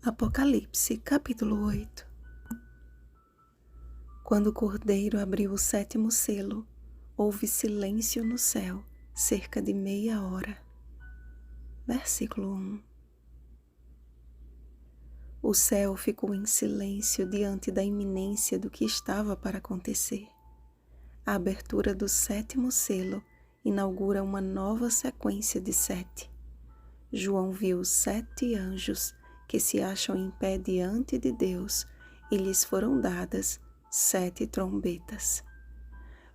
Apocalipse, capítulo 8. Quando o Cordeiro abriu o 7º selo, houve silêncio no céu, cerca de meia hora. Versículo 1. O céu ficou em silêncio diante da iminência do que estava para acontecer. A abertura do 7º selo inaugura uma nova sequência de 7. João viu 7 anjos que se acham em pé diante de Deus e lhes foram dadas 7 trombetas.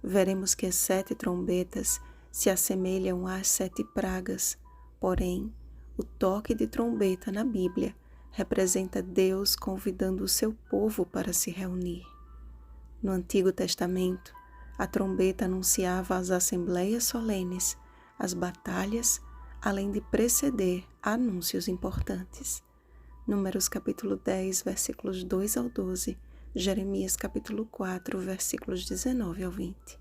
Veremos que as 7 trombetas se assemelham às 7 pragas, porém, o toque de trombeta na Bíblia representa Deus convidando o seu povo para se reunir. No Antigo Testamento, a trombeta anunciava as assembleias solenes, as batalhas, além de preceder anúncios importantes. Números capítulo 10, versículos 2 ao 12, Jeremias capítulo 4, versículos 19 ao 20.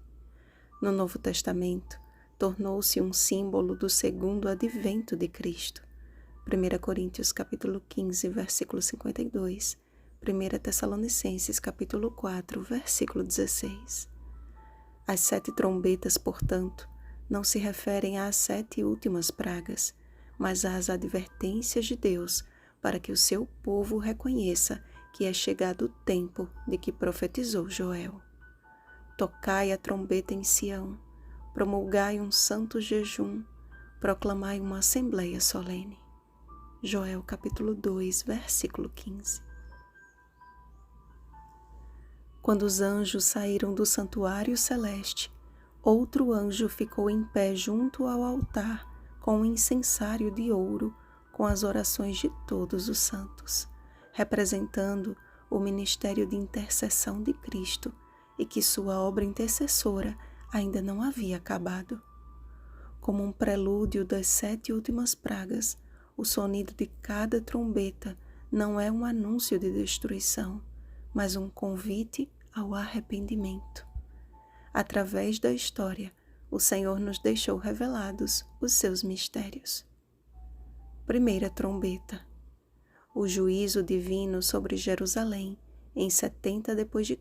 No Novo Testamento, tornou-se um símbolo do segundo advento de Cristo. 1 Coríntios capítulo 15, versículo 52, 1 Tessalonicenses capítulo 4, versículo 16. As 7 trombetas, portanto, não se referem às 7 últimas pragas, mas às advertências de Deus para que o seu povo reconheça que é chegado o tempo de que profetizou Joel. Tocai a trombeta em Sião, promulgai um santo jejum, proclamai uma assembleia solene. Joel capítulo 2, versículo 15. Quando os anjos saíram do santuário celeste, outro anjo ficou em pé junto ao altar com um incensário de ouro com as orações de todos os santos, representando o ministério de intercessão de Cristo e que sua obra intercessora ainda não havia acabado. Como um prelúdio das 7 últimas pragas, o sonido de cada trombeta não é um anúncio de destruição, mas um convite ao arrependimento. Através da história, o Senhor nos deixou revelados os seus mistérios. Primeira trombeta. O juízo divino sobre Jerusalém em 70 d.C.,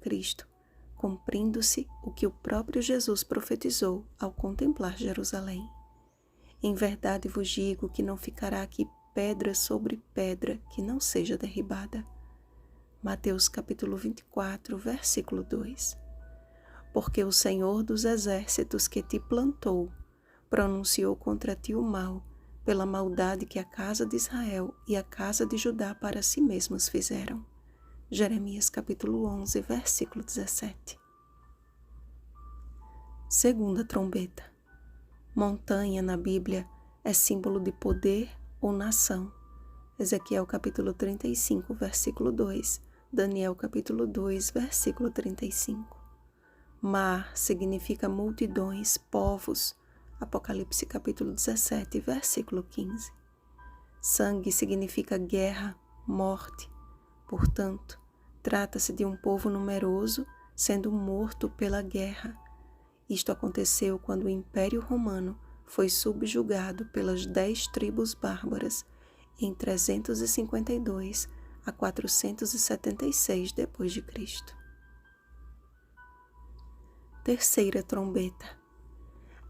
cumprindo-se o que o próprio Jesus profetizou ao contemplar Jerusalém. Em verdade vos digo que não ficará aqui pedra sobre pedra que não seja derribada. Mateus capítulo 24, versículo 2. Porque o Senhor dos exércitos que te plantou pronunciou contra ti o mal, pela maldade que a casa de Israel e a casa de Judá para si mesmos fizeram. Jeremias capítulo 11, versículo 17. Segunda trombeta. Montanha na Bíblia é símbolo de poder ou nação. Ezequiel capítulo 35, versículo 2, Daniel capítulo 2, versículo 35. Mar significa multidões, povos. Apocalipse capítulo 17, versículo 15. Sangue significa guerra, morte. Portanto, trata-se de um povo numeroso sendo morto pela guerra. Isto aconteceu quando o Império Romano foi subjugado pelas 10 tribos bárbaras em 352 a 476 d.C. Terceira trombeta.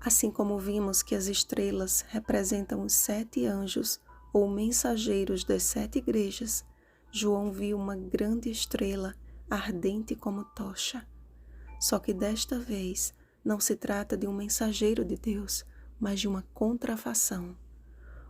Assim como vimos que as estrelas representam os 7 anjos ou mensageiros das 7 igrejas, João viu uma grande estrela ardente como tocha. Só que desta vez não se trata de um mensageiro de Deus, mas de uma contrafação.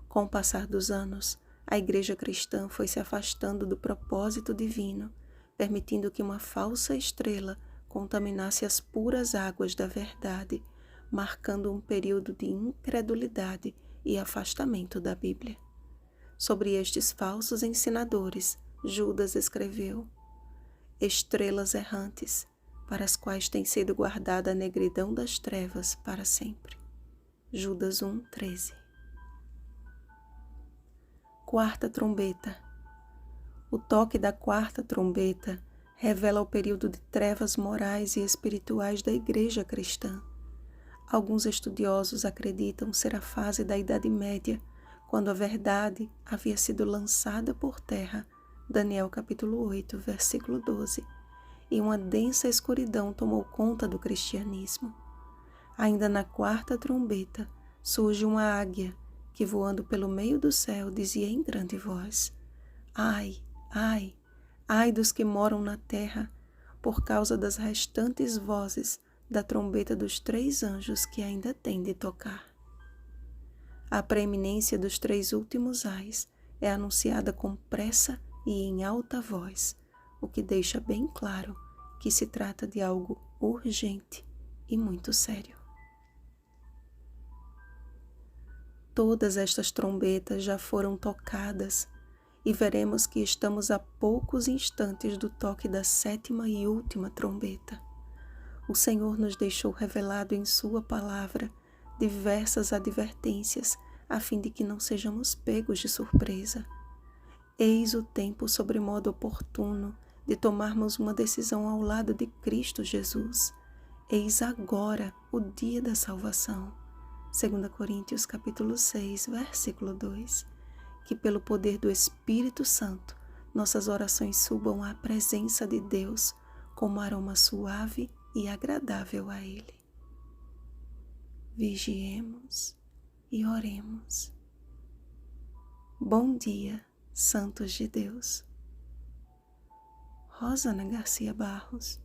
Com o passar dos anos, a igreja cristã foi se afastando do propósito divino, permitindo que uma falsa estrela contaminasse as puras águas da verdade, marcando um período de incredulidade e afastamento da Bíblia. Sobre estes falsos ensinadores, Judas escreveu: estrelas errantes, para as quais tem sido guardada a negridão das trevas para sempre. Judas 1:13. Quarta trombeta. O toque da quarta trombeta revela o período de trevas morais e espirituais da igreja cristã. Alguns estudiosos acreditam ser a fase da Idade Média, quando a verdade havia sido lançada por terra Daniel capítulo 8, versículo 12. E uma densa escuridão tomou conta do cristianismo. Ainda na quarta trombeta surge uma águia que, voando pelo meio do céu, dizia em grande voz: Ai, ai, ai dos que moram na terra, por causa das restantes vozes da trombeta dos 3 anjos que ainda têm de tocar. A preeminência dos 3 últimos ais é anunciada com pressa e em alta voz, o que deixa bem claro que se trata de algo urgente e muito sério. Todas estas trombetas já foram tocadas e veremos que estamos a poucos instantes do toque da 7ª e última trombeta. O Senhor nos deixou revelado em Sua palavra diversas advertências a fim de que não sejamos pegos de surpresa. Eis o tempo sobremodo oportuno de tomarmos uma decisão ao lado de Cristo Jesus. Eis agora o dia da salvação. 2 Coríntios capítulo 6, versículo 2. Que pelo poder do Espírito Santo, nossas orações subam à presença de Deus como aroma suave e agradável a Ele. Vigiemos e oremos. Bom dia, santos de Deus. Rosana Garcia Barros.